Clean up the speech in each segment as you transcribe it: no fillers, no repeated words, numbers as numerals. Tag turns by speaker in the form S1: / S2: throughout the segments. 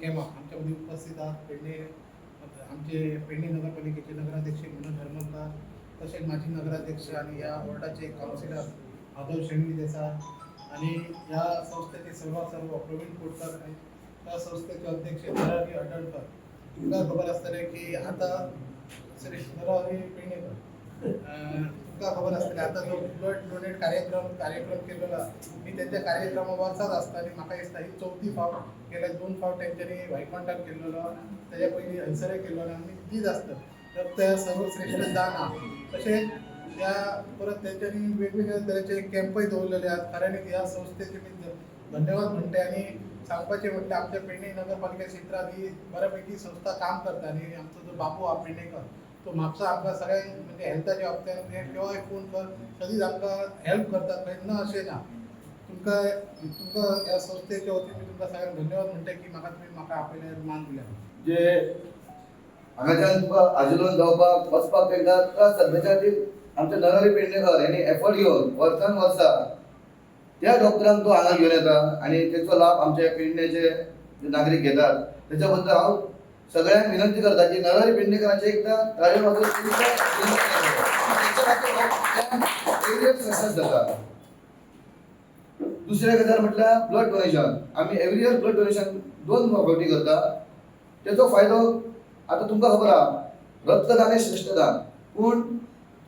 S1: Camp आमच्यामध्ये उपस्थित आहात. आमचे पेडणे नगरपालिकेचे नगराध्यक्ष मनोज हरमलकर, तसेच माजी नगराध्यक्ष आणि या वॉर्डाचे काउन्सिलर माधव शेंगवी देसाई आणि या संस्थेचे सर्व प्रवीण कोटकर आणि त्या संस्थेचे अध्यक्ष नरहरी अडळकर. तुमका खबर असतले की आता श्री नरहरी पेडणेकर तुमका खबर असतले आता जो ब्लड डोनेट कार्यक्रम केलेला मी त्यांच्या कार्यक्रमावरचाच असता आणि म्हाका दिसता ही 4थी फावट गेल्या 2 फावट त्यांच्यानी व्हाईट कॉन्टॅक्ट केलेलो, त्याच्या पयलीं हंसरे केलेलो आणि तीच असतं. तर त्या सर्वश्रेष्ठ दान हा तसेच त्या परत त्यांच्यानी वेगवेगळ्या तऱ्हेचे कॅम्पही दवरलेले आहेत. खऱ्याने या संस्थेचे मी धन्यवाद म्हणते आणि सांगपाचे म्हटले आमच्या पेडणे नगरपालिका क्षेत्रात ही बऱ्यापैकी संस्था काम करता आणि आमचा जो बापू हा पेडणेकर तो म्हापसा आमकां सगळ्यांक म्हणजे हेल्थाच्या बाबतींत केव्हाय फोन कर सदींच आमकां हेल्प करतात. केन्ना अशें ना. तुमकां ह्या संस्थेच्या वतीन मी तुमकां सगळ्यांक धन्यवाद म्हणटा की म्हाका आपले मान दिल्या.
S2: जे हांगाच्यान तुका आजिलोन जावपाक वचपाक तेंकां त्रास जाता तेच्या खातीर आमचे नरहरी पेडणेकर यांनी एफर्ट घेवन वर्सान वर्सा त्या डॉक्टरांक तो हांगा घेवन येता आणि तेचो लाभ आमचे पेडणेचे नागरीक घेतात. तेच्या बद्दल हांव सगळ्यांक विनंती करता की नरहरी पेडणेकरांचे एकदा ताळयो वाजोवन सक्सेस जाता. दुसरे गजाल म्हटल्यार ब्लड डोनेशन. आमी एवरी इयर ब्लड डोनेशन 2 फावटी करता. तेचो फायदो आता तुमकां खबर आहा रक्तदान हे श्रेष्ठ दान. पूण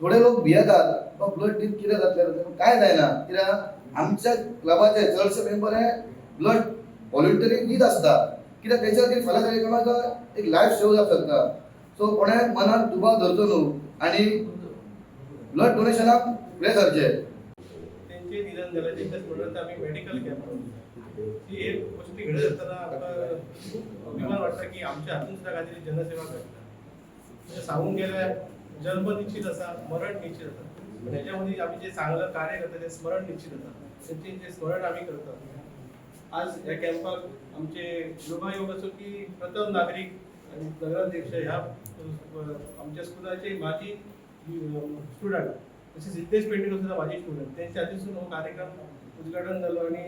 S2: थोडे लोक भियेतात ब्लड दीत कितें जातलें काय जायना कित्याक आमच्या क्लबाचे चडशे मेंबर हे ब्लड व्हॉलंटरी दीत आसता कित्याक तेच्या खातीर फाल्यां कार्यक्रमाचो एक लायफ सेव जावंक शकता. सो कोणें मनात दुबाव धरचो न्हू आणि ब्लड डोनेशनाक फुडें सरचे.
S3: त्यांचे निधन झालं त्यांच्या स्मरणार्थ आम्ही मेडिकल कॅम्प ही एक गोष्टी घडत असताना आमकां अभिमान वाटता की आमच्या हातून सुद्धा काहीतरी जनसेवा करता. म्हणजे सांगून गेल्या जन्म निश्चित असा मरण निश्चित असा पण ह्याच्यामध्ये आम्ही जे चांगलं कार्य करतो ते स्मरण निश्चित असतात. त्यांचे जे स्मरण आम्ही करतो. आज या कॅम्पाक आमचे योगायोग असो की प्रथम नागरिक आणि नगराध्यक्ष ह्या आमच्या स्कूलाचे माजी स्टुडंट तसे सिद्धेश पेडणेकर सुद्धा माझे स्टुडंट त्यांच्या हातीसून हो कार्यक्रम उद्घाटन झालं आणि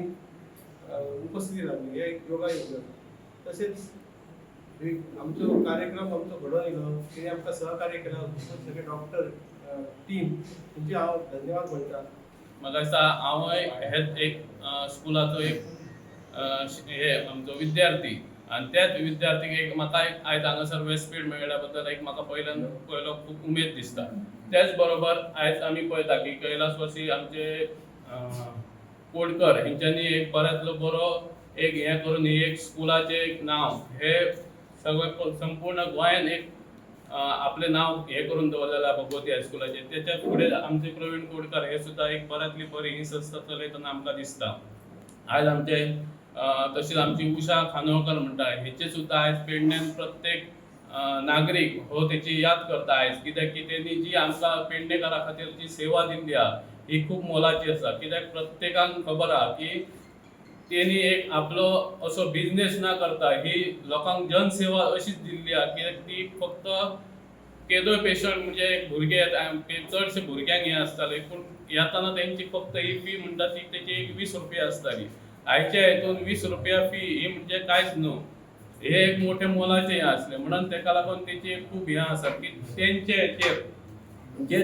S3: उपस्थिती लाभली हे योगायोग. तसेच आमचो कार्यक्रम आमचो घडोवन येयलो तेणी आमकां सहकार्य केलं सगळे डॉक्टर टीम त्यांचे हांव धन्यवाद म्हणटा.
S4: म्हाका दिसता हांवूय हेच एक स्कुलाचो एक हे आमचो विद्यार्थी आणि त्याच विद्यार्थीक एक म्हाका एक आयज हांगासर व्यासपीठ मेळ्ळ्या बद्दल एक म्हाका पयलो खूब उमेद दिसता. त्याच बरोबर आयज आमी पळयता की कैलासवासी आमचे कोडकर हेंच्यांनी एक बऱ्यांतलो बरो एक हें करून ही एक स्कुलाचें एक नांव हे सगळे संपूर्ण गोंयान एक आपले नाव हे करून दवरलेला भगवती हायस्कुलाचे. त्याच्या फुडें आमचे प्रवीण कोडकर हे सुद्धा एक बऱ्यांतली बरी ही संस्था चलयतना आमकां दिसता. आयज आमचे तशीच आमची उषा खानोळकर म्हणटा हेचे सुद्धा आयज पेडण्यान प्रत्येक नागरीक हो तेची याद करता आयज कित्याक की तेणी जी आमकां पेडणेकारा खातीर जी सेवा दिल्ली आहा ही खूब मोलाची आसा. कित्याक प्रत्येकाक खबर आहा की तेणी एक आपलो असो बिझनेस ना करता ही लोकांक जनसेवा अशीच दिल्ली आहा. कित्याक ती फक्त केदोय पेशंट म्हणजे भुरगे चडशे भुरग्यांक हें आसताले पूण येताना तेंची फक्त ही फी म्हणटा ती तेची 20 रुपया आसताली. आयच्या हेतून 20 रुपया फी ही म्हणजे कांयच न्हू. हे एक मोठे मोलाचें हें आसलें म्हणून तेका लागून तेची खूब हें आसा की तेंचे हेचेर जे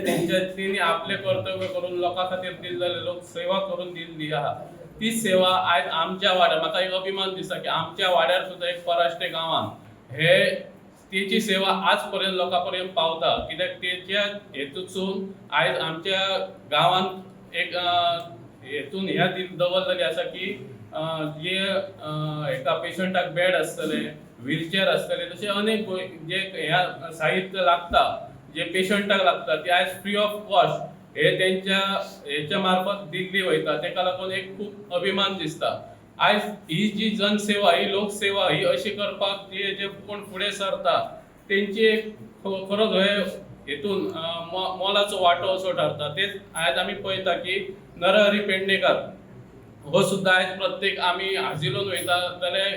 S4: तेणी आपले कर्तव्य करून लोकां खातीर दिल्ले लोक सेवा करून दिल्ली आहा तीच सेवा आयज आमच्या वाड्यार म्हाका एक अभिमान दिसता की आमच्या वाड्यार सुद्धा एक पराश्टे गांवांत हे तेची सेवा आज पर्यंत लोकां पर्यंत पावता. कित्याक तेच्या हेतून आयज आमच्या गांवांत एक हेतून ह्या दवरलेले आसा की जे एका पेशंटाक बेड आसतले व्हीलचेअर आसतले तसे अनेक जे ह्या साहित्य लागता जे पेशंटाक लागता ते आयज फ्री ऑफ कॉस्ट हे त्यांच्या हेच्या मार्फत दिल्ली वयता. तेका लागून एक खूब अभिमान दिसता. आयज ही जी जनसेवा ही लोकसेवा ही अशी करपाक जे कोण फुडें सरता तेंची एक खरोच हे हेतून मोलाचो वांटो असो ठरता. तेच आयज आमी पळयता की नरहरी पेडणेकर हो सुद्धा आयज प्रत्येक आमी हाजिलोन वयता जाल्यार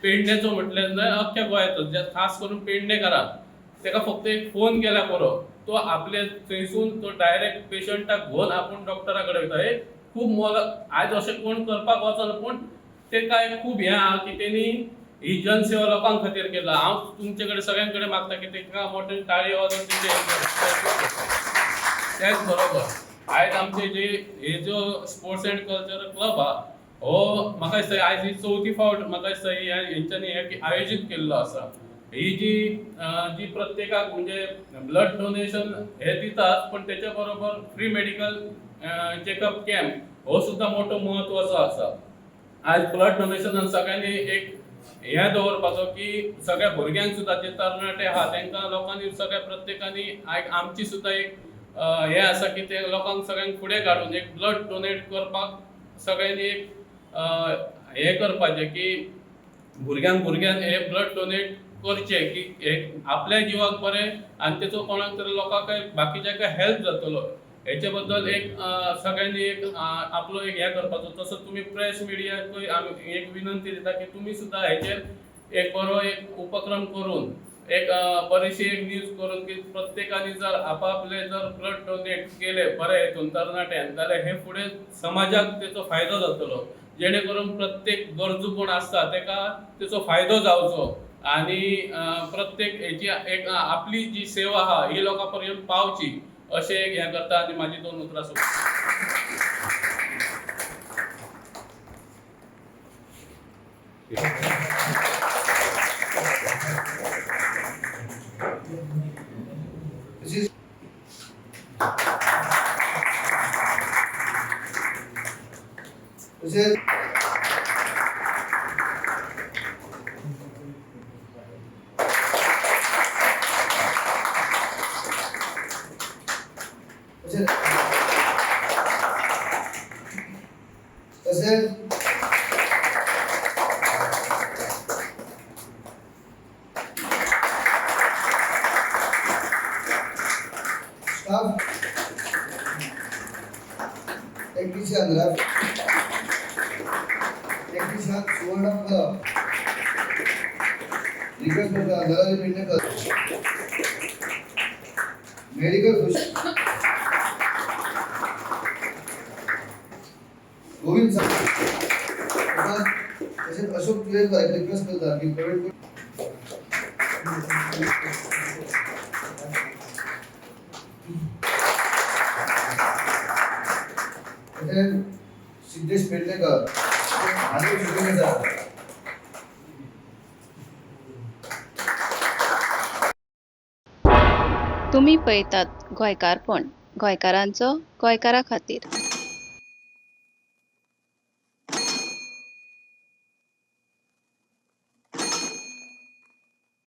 S4: पेडणेचो म्हटल्यार न्हय अख्ख्या गोंयाचो जे खास करून पेडणेकाराक तेका फक्त एक फोन केल्या पुरो तो आपले थंयसून तो डायरेक्ट पेशंटाक घेवन आपूण डॉक्टरा कडेन वयता. हे खूब मोल आयज अशें कोण करपाक वचना पूण तेका एक खूब हें आहा की तेणी ही जनसेवा लोकां खातीर केला. हांव तुमचे सगळ्यांकडे मागता की ताका मोठे ताळी वाजोवन त्याच बरोबर आयज आमचे जे हे जो स्पोर्ट्स अँड कल्चरल क्लब हा हो म्हाका दिसता आयज ही 4थी फावट म्हाका दिसता हेंच्यांनी हे आयोजीत केल्लो आसा. ही जी प्रत्येकाक म्हणजे ब्लड डोनेशन हे दितात पण त्याच्या बरोबर फ्री मेडिकल चेकअप कॅम्प हो सुद्धा मोठो महत्वाचो आसा. आज ब्लड डोनेशनान सगळ्यांनी एक हें दवरपाचो की सगळ्या भुरग्यांक सुद्धा जे तरणाटे आहा तांकां लोकांनी सगळ्या प्रत्येकानी आमची सुद्धा एक हे आसा की ते लोकांक सगळ्यांक फुडें काडून एक ब्लड डोनेट करपाक सगळ्यांनी एक हे करपाचें की भुरग्यांक हे ब्लड डोनेट करचे की एक आपल्या जिवाक बरें आनी तेचो कोणाक तरी लोकांक बाकीच्या हेल्प जातलो. हेचे बद्दल एक सगळ्यांनी एक आपलो एक हे करपाचो. तसो तुम्ही प्रेस मिडियाकूय आमी एक विनंती दिता की तुमी सुद्धा हेचेर एक बरो एक उपक्रम करून एक बरीशी एक न्यूज करून की प्रत्येकाने जर आपापले जर ब्लड डोनेट केले बरे हेतून तरणाट्यान जाल्यार हे फुडें समाजाक तेचो फायदो जातलो. जेणे करून प्रत्येक गरजू कोण आसता ताका तेचो फायदो जावचो आणि प्रत्येक हेची एक आपली जी सेवा आहा ही लोकां पर्यंत पावची अशें एक हें करता आनी म्हाजी 2 उतरां
S2: तसेच स्टाफ टेक्निशियन सुवर्ण रिक्वेस्ट करता दलाली पेडणेकर मेडिकल गोविंद तसेच अशोक टिळेकर रिक्वेस्ट करता की प्रायव्हेट सिद्धेश पेडणेकर
S5: तुम्ही पळयतात गोंयकारपण गोंयकारांचो गोंयकारा खातीर.